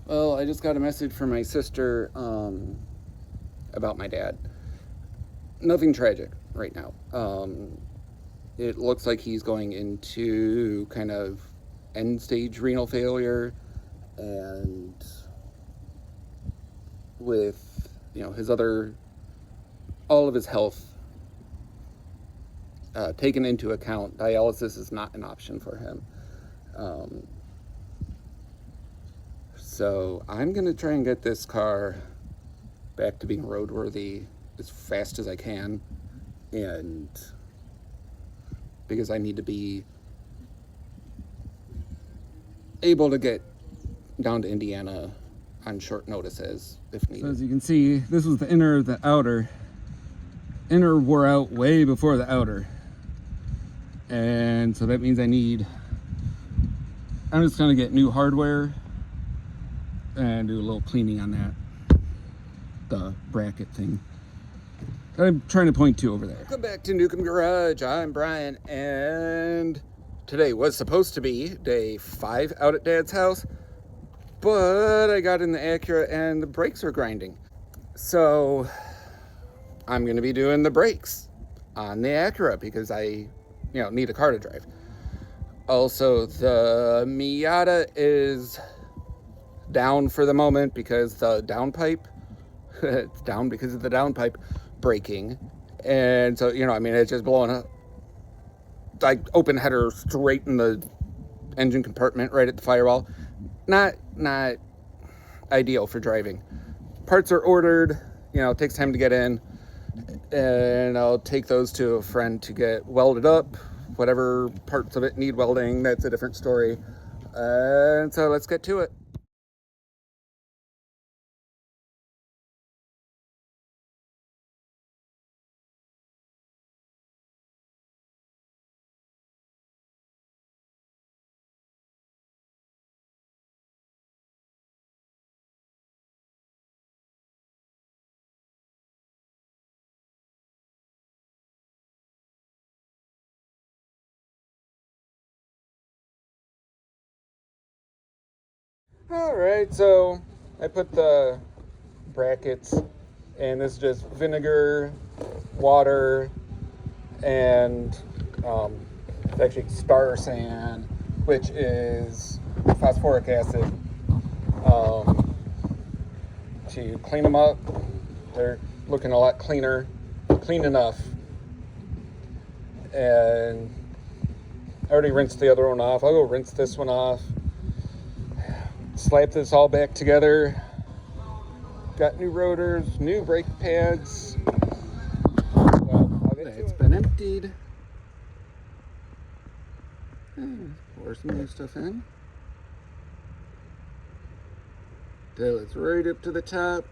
Well, I just got a message from my sister about my dad. Nothing tragic right now. It looks like he's going into kind of end stage renal failure, and with his other all of his health taken into account, dialysis is not an option for him. So I'm gonna try and get this car back to being roadworthy as fast as I can, and because I need to be able to get down to Indiana on short notices if needed. So as you can see, this was the inner, the outer. Inner wore out way before the outer. And so that means I'm just gonna get new hardware and do a little cleaning on that, the bracket thing I'm trying to point to over there. Welcome back to Newcomb Garage. I'm Brian, and today was supposed to be day 5 out at Dad's house, but I got in the Acura and the brakes are grinding. So I'm going to be doing the brakes on the Acura because I need a car to drive. Also, the Miata is down for the moment because the downpipe, it's down because of the downpipe breaking. And so, it's just blowing up. Like open header straight in the engine compartment right at the firewall. Not ideal for driving. Parts are ordered, it takes time to get in. And I'll take those to a friend to get welded up. Whatever parts of it need welding, that's a different story. And so let's get to it. Alright, so I put the brackets, and this is just vinegar, water, and actually star sand, which is phosphoric acid, to clean them up. They're looking a lot clean enough. And I already rinsed the other one off. I'll go rinse this one off. Slap this all back together. Got new rotors, new brake pads. It's been emptied. Pour some new stuff in. Till it's right up to the top.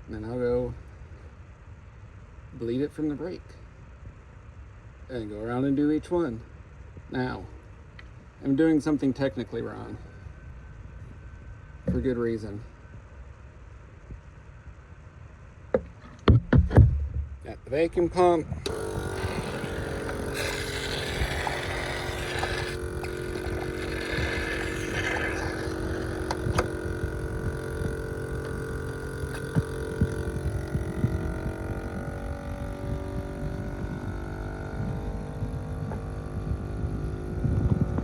And then I'll go bleed it from the brake. And go around and do each one. Now, I'm doing something technically wrong. For good reason. Got the vacuum pump.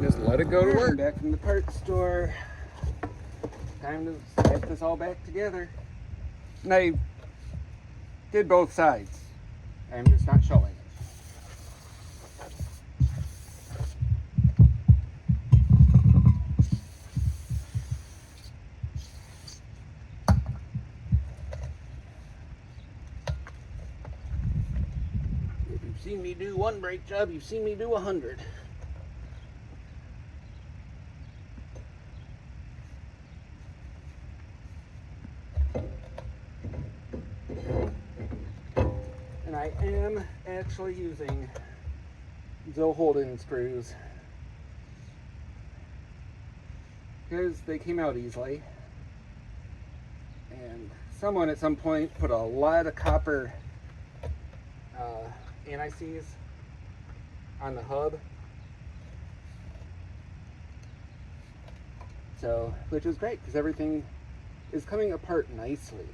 Just let it go to work. Back from the parts store. Time to slap this all back together. And I did both sides. I'm just not showing it. If you've seen me do one brake job, you've seen me do 100. And I am actually using Zoe Holden screws because they came out easily. And someone at some point put a lot of copper anti-seize on the hub. So, which is great because everything is coming apart nicely.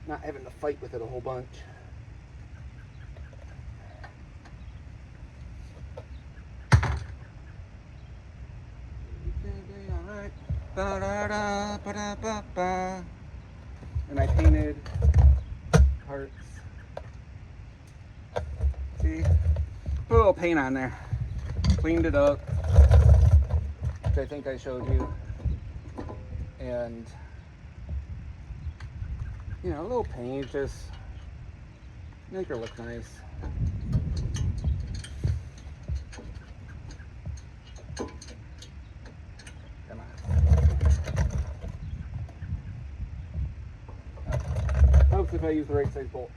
Not having to fight with it a whole bunch. Alright. And I painted parts. See? Put a little paint on there. Cleaned it up. Which I think I showed you. And you know, a little paint, just make her look nice. Come on. Helps if I use the right size bolts.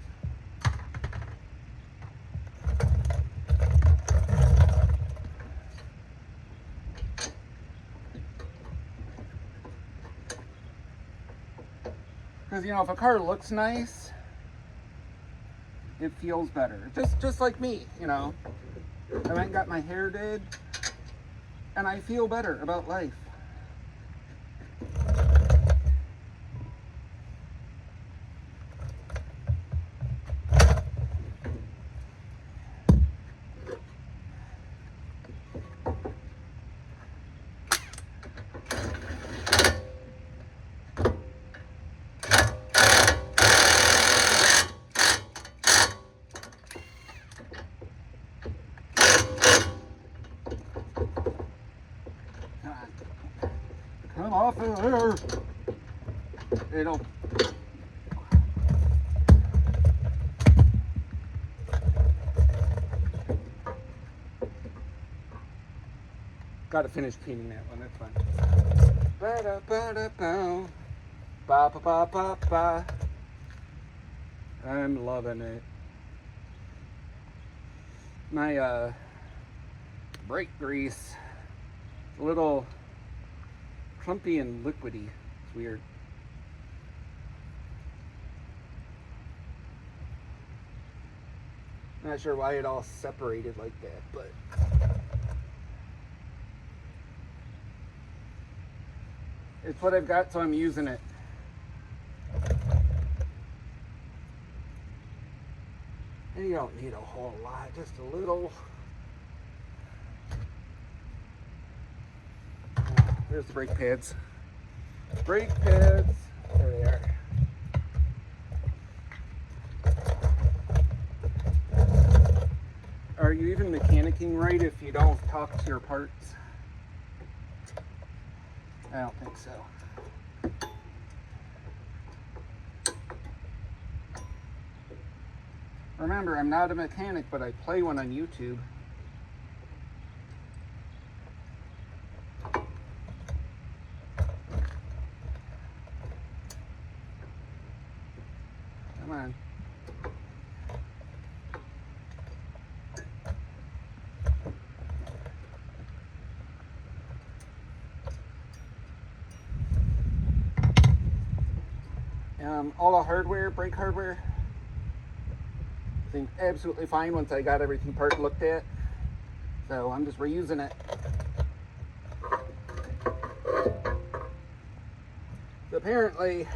Because, you know, if a car looks nice, it feels better. Just like me, you know. I went and got my hair did, and I feel better about life. Come off of there. It'll. Got to finish cleaning that one. That's fine. Ba da ba da ba ba ba ba ba ba. I'm loving it. My brake grease, a little clumpy and liquidy. It's weird. Not sure why it all separated like that, but it's what I've got, so I'm using it. And you don't need a whole lot, just a little. There's the brake pads. Brake pads. There they are. Are you even mechanicking right if you don't talk to your parts? I don't think so. Remember, I'm not a mechanic, but I play one on YouTube. Come on. All the hardware, brake hardware, I think absolutely fine once I got everything part looked at. So I'm just reusing it. So apparently,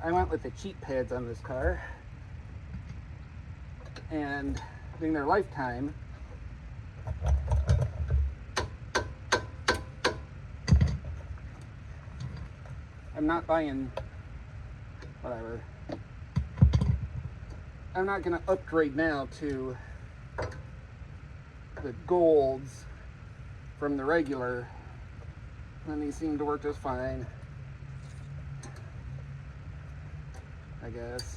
I went with the cheap pads on this car, and during their lifetime, I'm not buying whatever. I'm not going to upgrade now to the golds from the regular, and these seem to work just fine, I guess.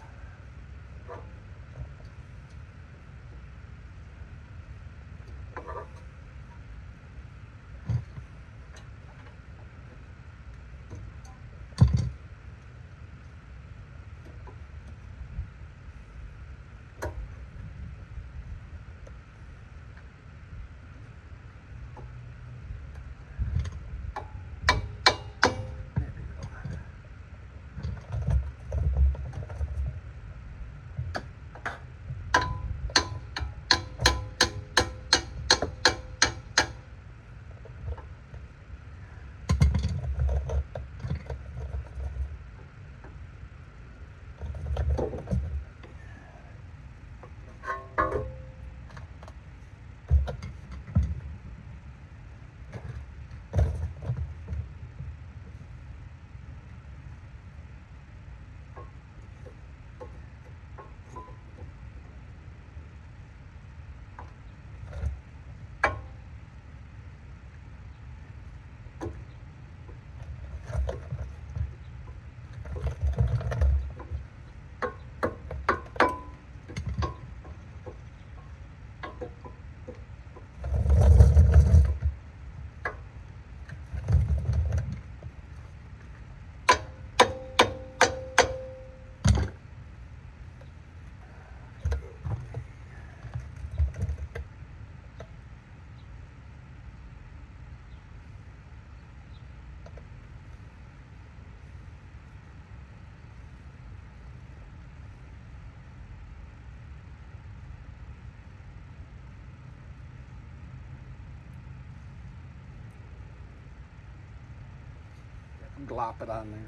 glop it on there.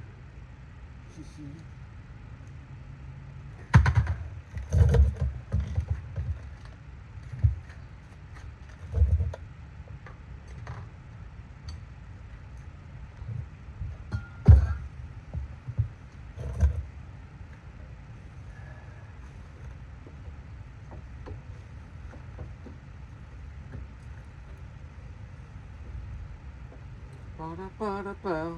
Ba-da-ba-da-ba.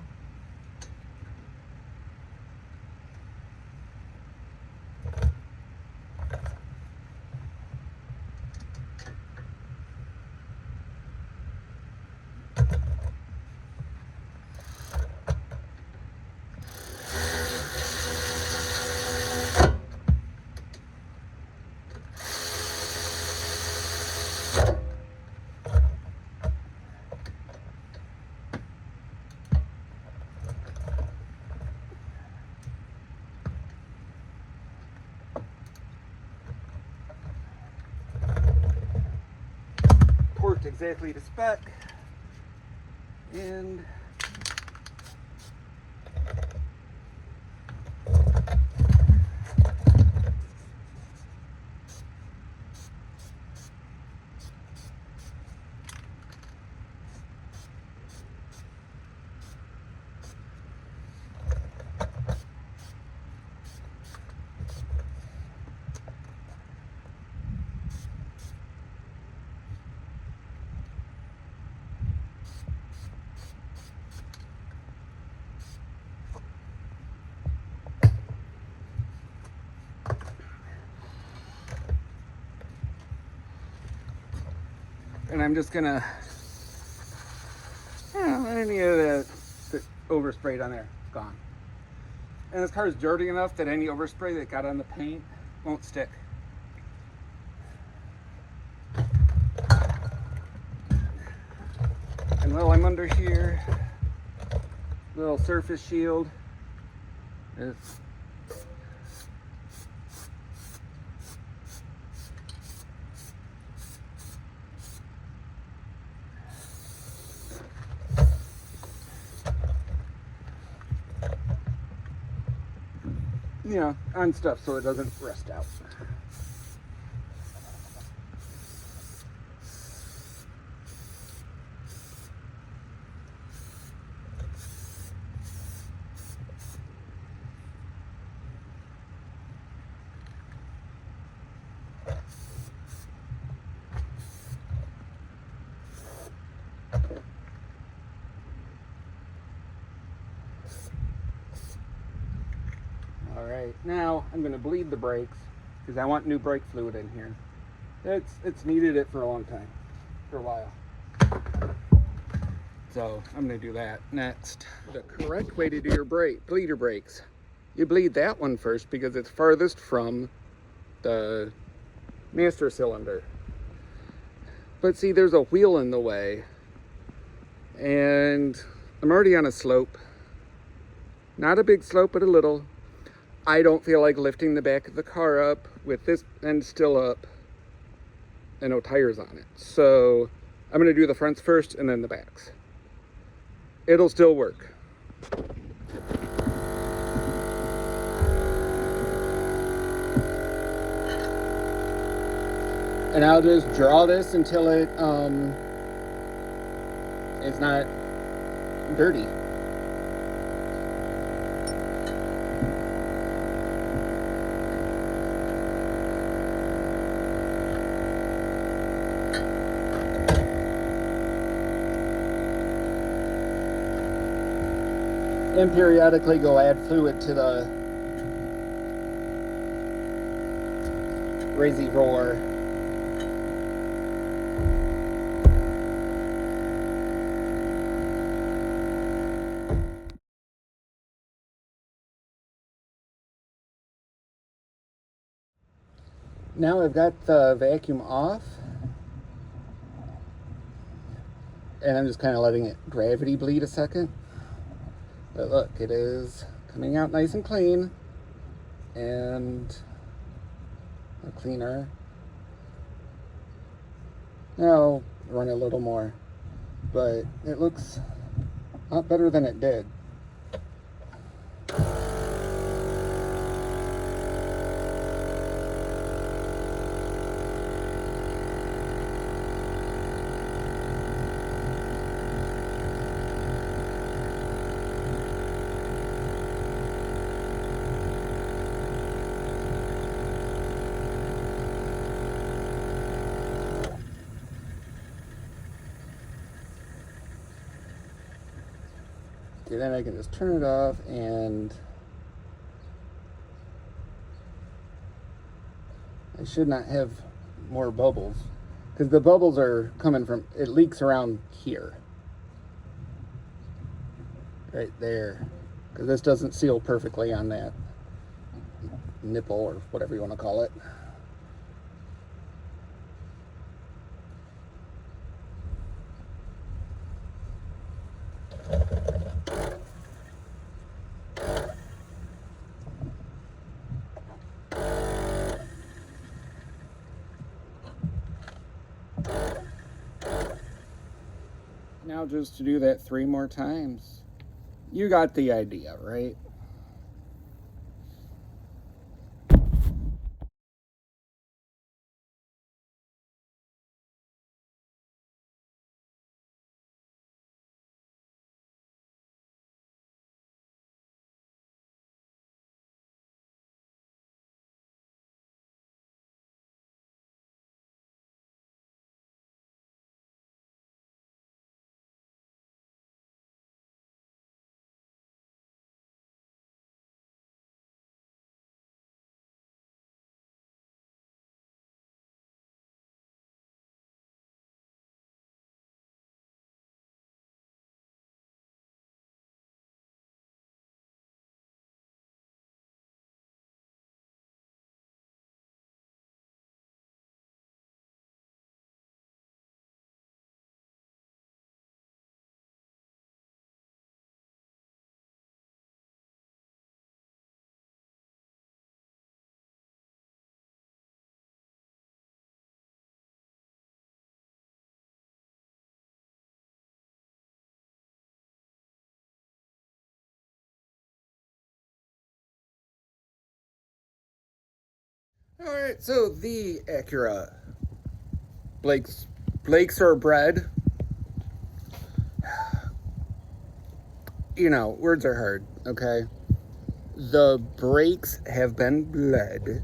Worked exactly to spec, and I'm just gonna, any of that oversprayed on there, gone. And this car is dirty enough that any overspray that got on the paint won't stick. And while I'm under here, little surface shield. It's on stuff so it doesn't rust out. Alright, now I'm going to bleed the brakes because I want new brake fluid in here. It's needed it for a long time, for a while. So I'm going to do that next. The correct way to do your bleed your brakes. You bleed that one first because it's farthest from the master cylinder. But see, there's a wheel in the way, and I'm already on a slope. Not a big slope, but a little. I don't feel like lifting the back of the car up with this end still up and no tires on it. So I'm going to do the fronts first and then the backs. It'll still work. And I'll just draw this until it is not dirty. And periodically go add fluid to the Razy Roar. Now I've got the vacuum off, and I'm just kind of letting it gravity bleed a second. But look, it is coming out nice and clean, and cleaner. Now I'll run a little more, but it looks a lot better than it did. Okay, then I can just turn it off, and I should not have more bubbles, because the bubbles are coming from, it leaks around here. Right there. Because this doesn't seal perfectly on that nipple, or whatever you want to call it. Now just to do that 3 more times. You got the idea, right? Alright, so the Acura Blake's or bread. You know, words are hard, okay? The brakes have been bled.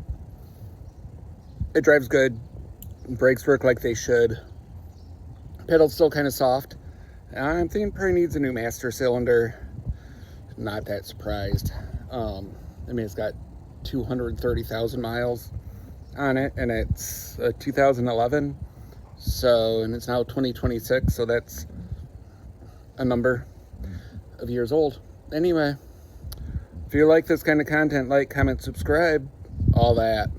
It drives good. Brakes work like they should. Pedal's still kind of soft. I'm thinking it probably needs a new master cylinder. Not that surprised. I mean, it's got 230,000 miles on it, and it's a 2011. So, and it's now 2026, so that's a number of years old. Anyway, if you like this kind of content, like, comment, subscribe, all that.